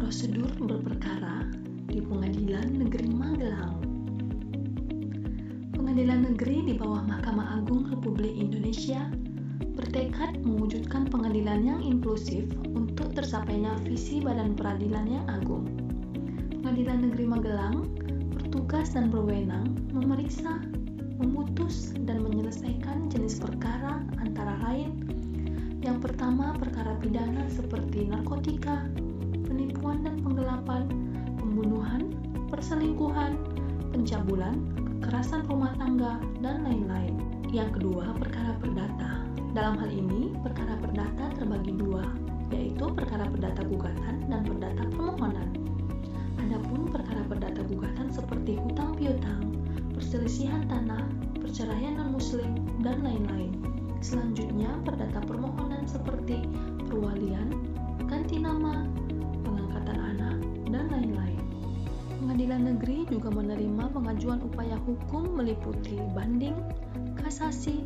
Prosedur berperkara di Pengadilan Negeri Magelang. Pengadilan Negeri di bawah Mahkamah Agung Republik Indonesia bertekad mewujudkan pengadilan yang inklusif untuk tercapainya visi Badan Peradilan yang Agung. Pengadilan Negeri Magelang bertugas dan berwenang memeriksa, memutus, dan menyelesaikan jenis perkara antara lain: yang pertama, perkara pidana seperti narkotika, penipuan dan penggelapan, pembunuhan, perselingkuhan, pencabulan, kekerasan rumah tangga, dan lain-lain. Yang kedua, perkara perdata. Dalam hal ini, perkara perdata terbagi dua, yaitu perkara perdata gugatan dan perdata permohonan. Adapun perkara perdata gugatan seperti hutang piutang, perselisihan tanah, perceraian non-muslim, dan lain-lain. Selanjutnya, perdata permohonan seperti perwalian, ganti nama, pengangkatan anak, dan lain-lain. Pengadilan negeri juga menerima pengajuan upaya hukum meliputi banding, kasasi,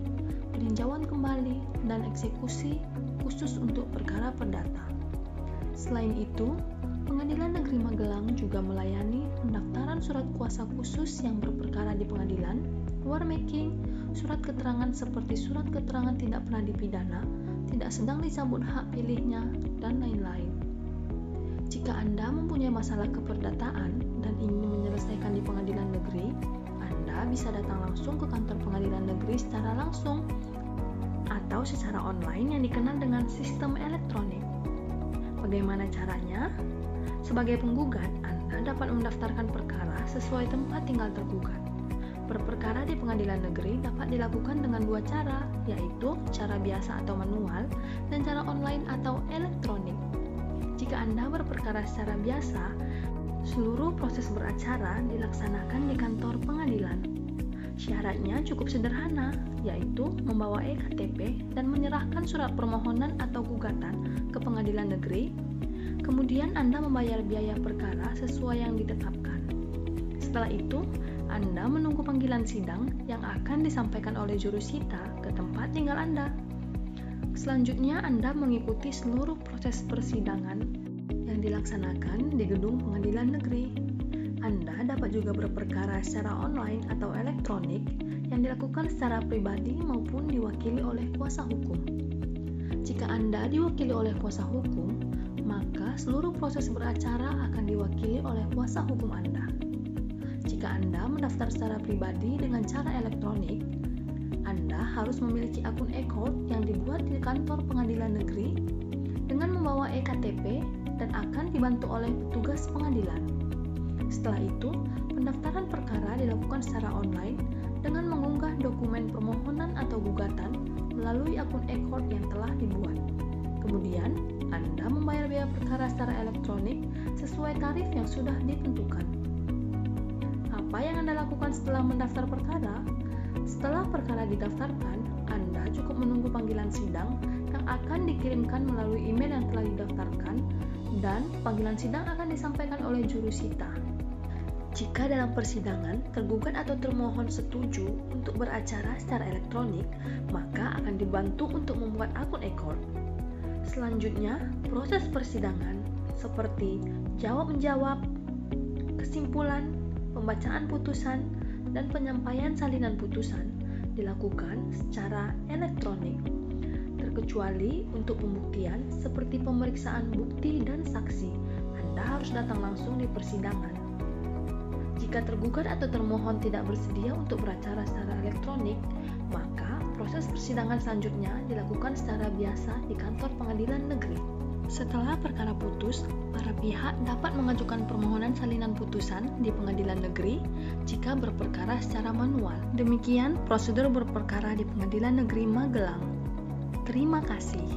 peninjauan kembali, dan eksekusi khusus untuk perkara perdata. Selain itu, Pengadilan Negeri Magelang juga melayani pendaftaran surat kuasa khusus yang berperkara di pengadilan, warmaking, surat keterangan seperti surat keterangan tidak pernah dipidana, tidak sedang dicabut hak pilihnya, dan lain-lain. Jika Anda mempunyai masalah keperdataan dan ingin menyelesaikan di pengadilan negeri, Anda bisa datang langsung ke kantor pengadilan negeri secara langsung atau secara online yang dikenal dengan sistem elektronik. Bagaimana caranya? Sebagai penggugat, Anda dapat mendaftarkan perkara sesuai tempat tinggal tergugat. Berperkara di pengadilan negeri dapat dilakukan dengan dua cara, yaitu cara biasa atau manual dan cara online atau elektronik. Jika Anda berperkara secara biasa, seluruh proses beracara dilaksanakan di kantor pengadilan. Syaratnya cukup sederhana, yaitu membawa eKTP dan menyerahkan surat permohonan atau gugatan ke pengadilan negeri. Kemudian Anda membayar biaya perkara sesuai yang ditetapkan. Setelah itu, Anda menunggu panggilan sidang yang akan disampaikan oleh jurusita ke tempat tinggal Anda. Selanjutnya, Anda mengikuti seluruh proses persidangan yang dilaksanakan di gedung pengadilan negeri. Anda dapat juga berperkara secara online atau elektronik yang dilakukan secara pribadi maupun diwakili oleh kuasa hukum. Jika Anda diwakili oleh kuasa hukum, maka seluruh proses beracara akan diwakili oleh kuasa hukum Anda. Jika Anda mendaftar secara pribadi dengan cara elektronik, Anda harus memiliki akun e-court yang dibuat di kantor pengadilan negeri dengan membawa eKTP dan akan dibantu oleh petugas pengadilan. Setelah itu, pendaftaran perkara dilakukan secara online dengan mengunggah dokumen permohonan atau gugatan melalui akun e-court yang telah dibuat. Kemudian, Anda membayar biaya perkara secara elektronik sesuai tarif yang sudah ditentukan. Apa yang Anda lakukan setelah mendaftar perkara? Setelah perkara didaftarkan, Anda cukup menunggu panggilan sidang yang akan dikirimkan melalui email yang telah didaftarkan, dan panggilan sidang akan disampaikan oleh jurusita. Jika dalam persidangan tergugat atau termohon setuju untuk beracara secara elektronik, maka akan dibantu untuk membuat akun e-court. Selanjutnya, proses persidangan seperti jawab-menjawab, kesimpulan, pembacaan putusan, dan penyampaian salinan putusan dilakukan secara elektronik, terkecuali untuk pembuktian seperti pemeriksaan bukti dan saksi. Anda harus datang langsung di persidangan. Jika tergugat atau termohon tidak bersedia untuk beracara secara elektronik, maka proses persidangan selanjutnya dilakukan secara biasa di kantor pengadilan negeri. Setelah perkara putus, para pihak dapat mengajukan permohonan salinan putusan di pengadilan negeri jika berperkara secara manual. Demikian prosedur berperkara di Pengadilan Negeri Magelang. Terima kasih.